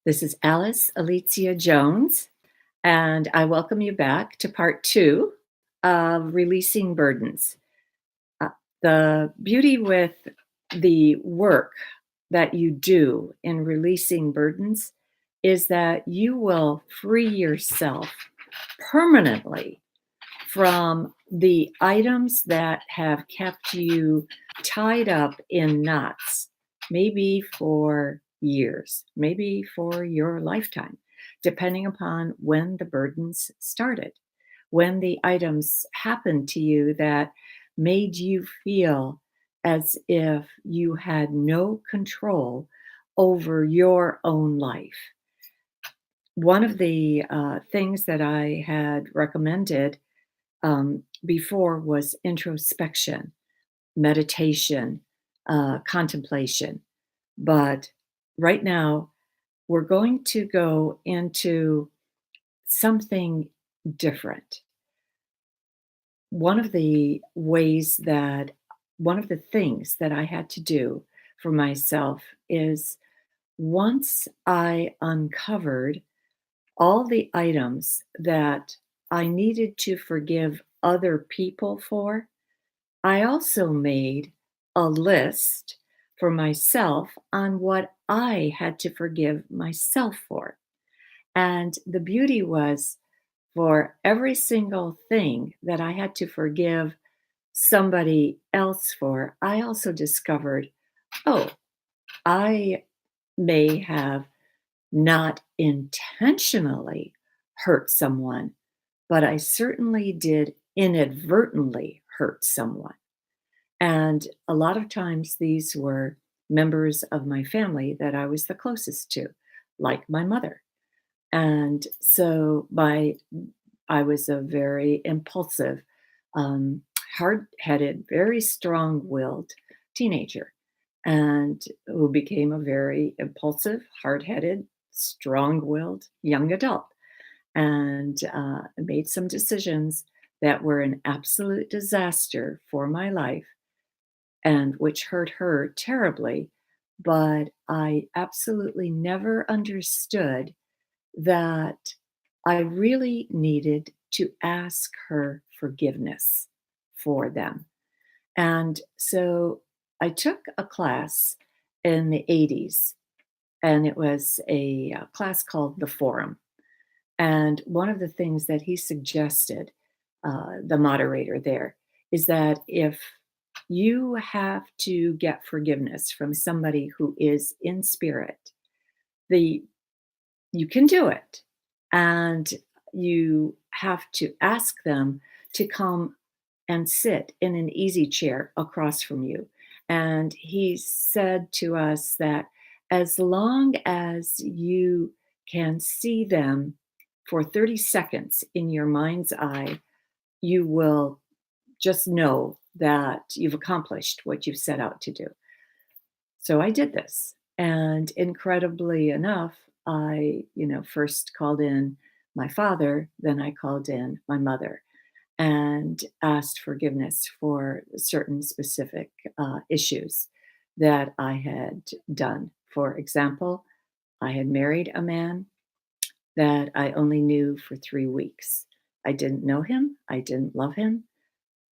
This is Alice Alicia Jones, and I welcome you back to part two of Releasing Burdens. Uh, the beauty with the work that you do in releasing burdens is that you will free yourself permanently from the items that have kept you tied up in knots, maybe for years, maybe for your lifetime, depending upon when the burdens started, when the items happened to you that made you feel as if you had no control over your own life. One of the things that I had recommended before was introspection, meditation, contemplation. But right now, we're going to go into something different. One of the ways that, one of the things that I had to do for myself is once I uncovered all the items that I needed to forgive other people for, I also made a list for myself on what I had to forgive myself for. And the beauty was for every single thing that I had to forgive somebody else for, I also discovered, oh, I may have not intentionally hurt someone, but I certainly did inadvertently hurt someone. And a lot of times these were members of my family that I was the closest to, like my mother. And so I was a very impulsive, um, hard-headed, very strong-willed teenager, and who became a very impulsive, hard-headed, strong-willed young adult, and made some decisions that were an absolute disaster for my life and which hurt her terribly. But I absolutely never understood that I really needed to ask her forgiveness for them. And so I took a class in the 80s, and it was a class called The Forum. And one of the things that he suggested, the moderator there, is that if you have to get forgiveness from somebody who is in spirit, the you can do it. And you have to ask them to come and sit in an easy chair across from you. And he said to us that as long as you can see them for 30 seconds in your mind's eye, you will just know that you've accomplished what you set out to do. So I did this. And incredibly enough, first called in my father, then I called in my mother and asked forgiveness for certain specific issues that I had done. For example, I had married a man that I only knew for 3 weeks. I didn't know him. I didn't love him.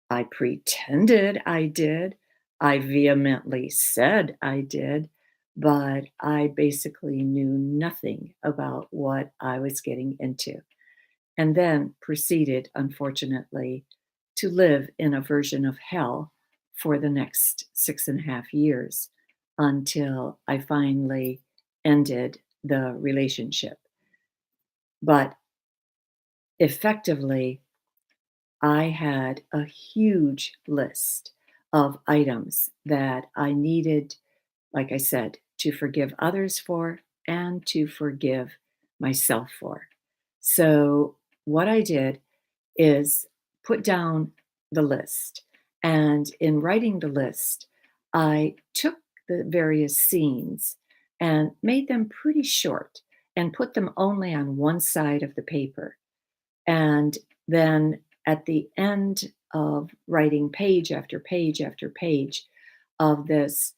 I pretended I did. I vehemently said I did, but I basically knew nothing about what I was getting into. And then proceeded, unfortunately, to live in a version of hell for the next 6.5 years until I finally ended the relationship. But effectively, I had a huge list of items that I needed, like I said, to forgive others for and to forgive myself for. So, what I did is put down the list. And in writing the list, I took the various scenes and made them pretty short and put them only on one side of the paper. And then at the end of writing page after page after page of this,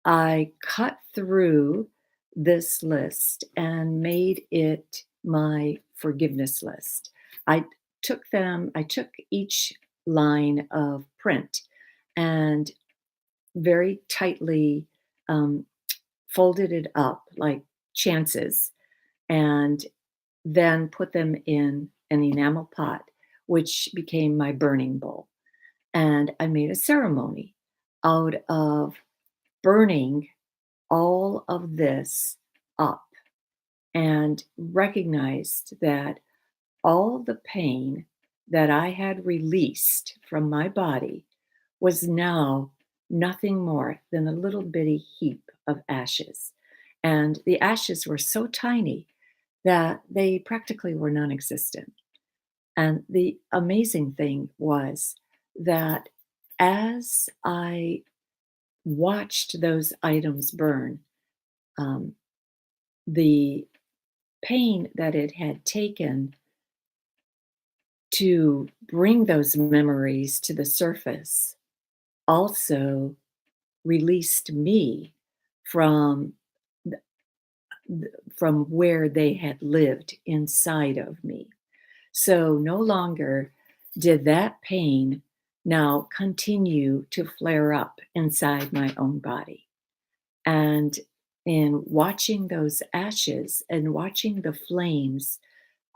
I cut through this list and made it my forgiveness list. I I took each line of print and very tightly um, folded it up like chances and then put them in an enamel pot, which became my burning bowl. And I made a ceremony out of burning all of this up and recognized that all the pain that I had released from my body was now nothing more than a little bitty heap of ashes. And the ashes were so tiny that they practically were non existent. And the amazing thing was that as I watched those items burn, um, the pain that it had taken to bring those memories to the surface also released me from th- from where they had lived inside of me. So no longer did that pain now continue to flare up inside my own body. And in watching those ashes and watching the flames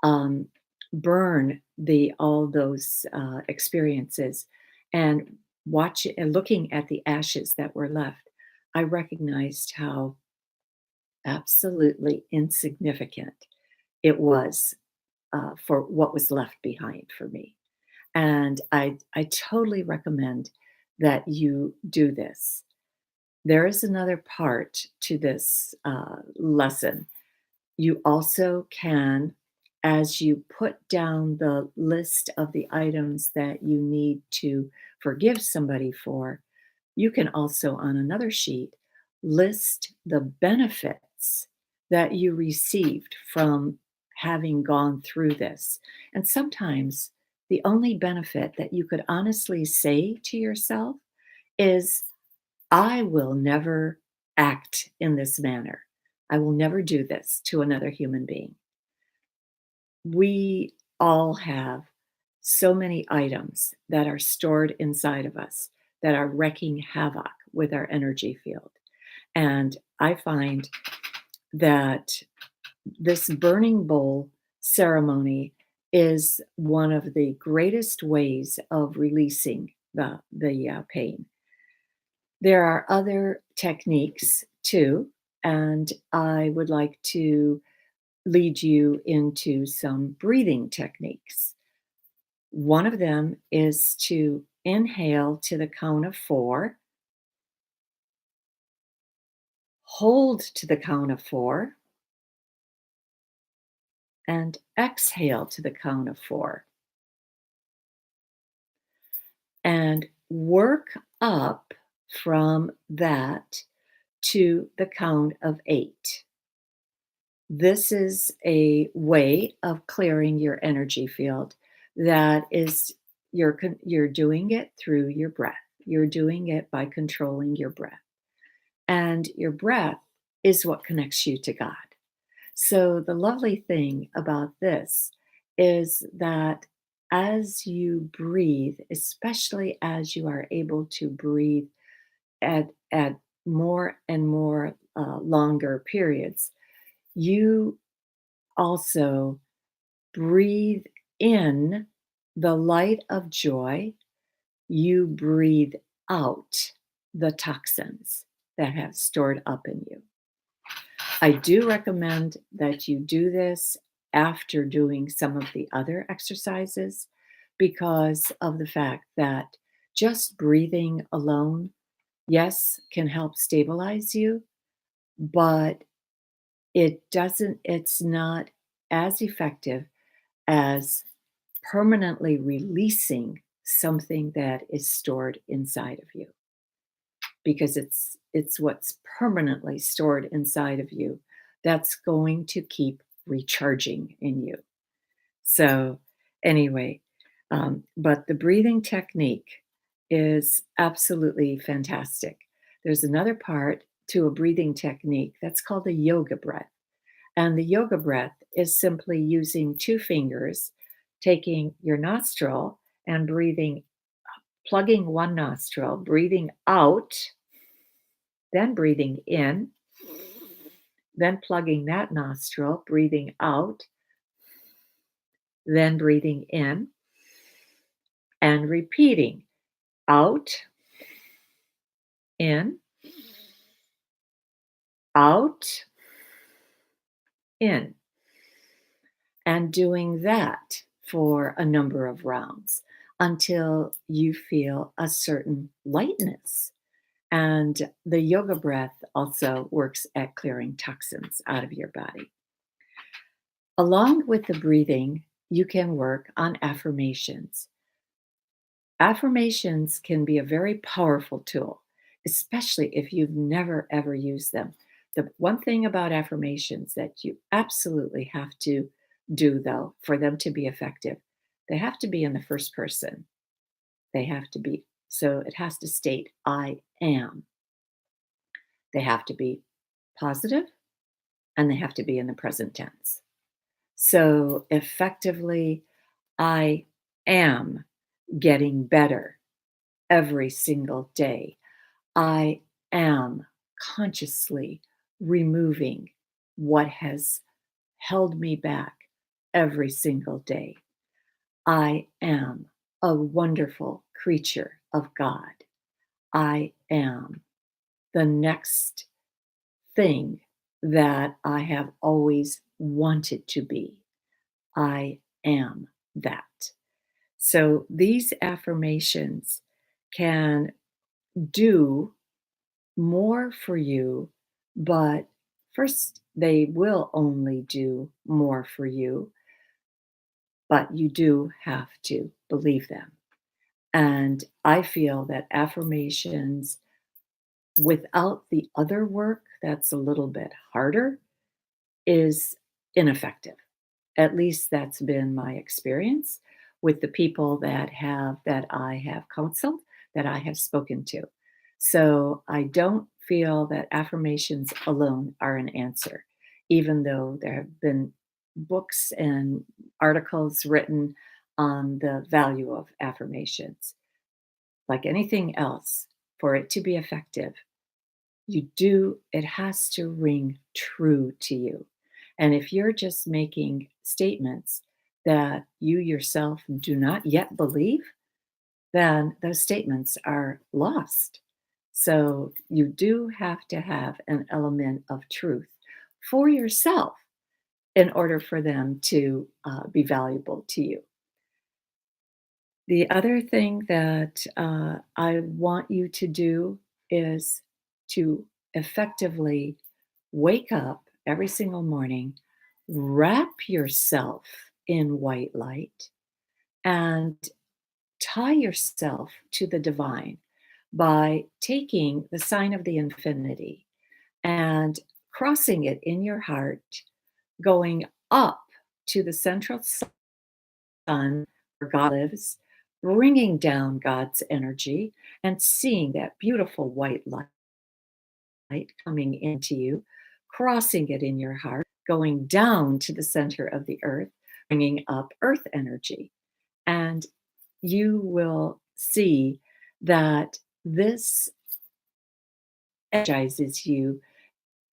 um, burn the all those experiences and looking at the ashes that were left, I recognized how absolutely insignificant it was for what was left behind for me. And I totally recommend that you do this. There is another part to this lesson. You also can, as you put down the list of the items that you need to forgive somebody for, you can also, on another sheet, list the benefits that you received from having gone through this. And sometimes the only benefit that you could honestly say to yourself is, I will never act in this manner. I will never do this to another human being. We all have so many items that are stored inside of us that are wreaking havoc with our energy field. And I find that this burning bowl ceremony is one of the greatest ways of releasing the pain. There are other techniques too, and I would like to lead you into some breathing techniques. One of them is to inhale to the count of 4, hold to the count of 4, and exhale to the count of 4, and work up from that to the count of 8. This is a way of clearing your energy field that is you're doing it through your breath. You're doing it by controlling your breath. And your breath is what connects you to God. So the lovely thing about this is that as you breathe, especially as you are able to breathe at more and more longer periods, you also breathe in the light of joy. You breathe out the toxins that have stored up in you. I do recommend that you do this after doing some of the other exercises because of the fact that just breathing alone, yes, can help stabilize you, but it's not as effective as permanently releasing something that is stored inside of you because it's what's permanently stored inside of you that's going to keep recharging in you. So anyway, but the breathing technique is absolutely fantastic. There's another part to a breathing technique that's called a yoga breath. And the yoga breath is simply using two fingers, taking your nostril and breathing, plugging one nostril, breathing out, then breathing in, then plugging that nostril, breathing out, then breathing in, and repeating out, in, out, in, and doing that for a number of rounds until you feel a certain lightness. And the yoga breath also works at clearing toxins out of your body. Along with the breathing, you can work on affirmations. Affirmations can be a very powerful tool, especially if you've never ever used them. The one thing about affirmations that you absolutely have to do, though, for them to be effective, they have to be in the first person. They have to be, so it has to state, I am. They have to be positive and they have to be in the present tense. So effectively, I am getting better every single day. I am consciously removing what has held me back every single day. I am a wonderful creature of God. I am the next thing that I have always wanted to be. I am that. So these affirmations can do more for you, but first, they will only do more for you, but you do have to believe them. And I feel that affirmations, without the other work that's a little bit harder, is ineffective. At least that's been my experience with the people that I have counseled, that I have spoken to. So I don't feel that affirmations alone are an answer, even though there have been books and articles written on the value of affirmations. Like anything else, for it to be effective, it has to ring true to you. And if you're just making statements that you yourself do not yet believe, then those statements are lost. So you do have to have an element of truth for yourself in order for them to be valuable to you. The other thing that I want you to do is to effectively wake up every single morning, wrap yourself in white light, and tie yourself to the divine by taking the sign of the infinity and crossing it in your heart, going up to the central sun where God lives, bringing down God's energy and seeing that beautiful white light coming into you, crossing it in your heart, going down to the center of the earth, bringing up earth energy. And you will see that this energizes you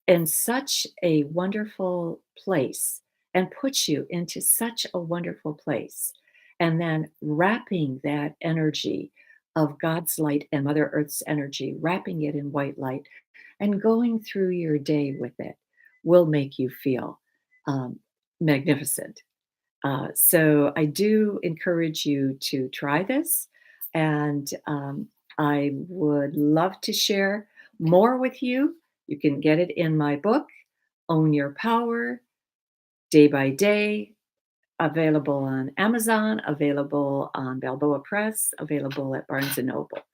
in such a wonderful place and puts you into such a wonderful place. And then wrapping that energy of God's light and Mother Earth's energy, wrapping it in white light and going through your day with it will make you feel um, magnificent. So I do encourage you to try this, and I would love to share more with you. You can get it in my book, Own Your Power, Day by Day, available on Amazon, available on Balboa Press, available at Barnes and Noble,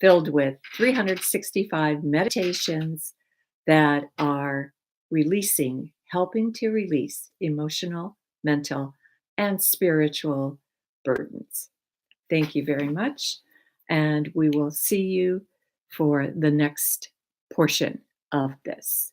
filled with 365 meditations that are helping to release emotional, mental, and spiritual burdens. Thank you very much. And we will see you for the next portion of this.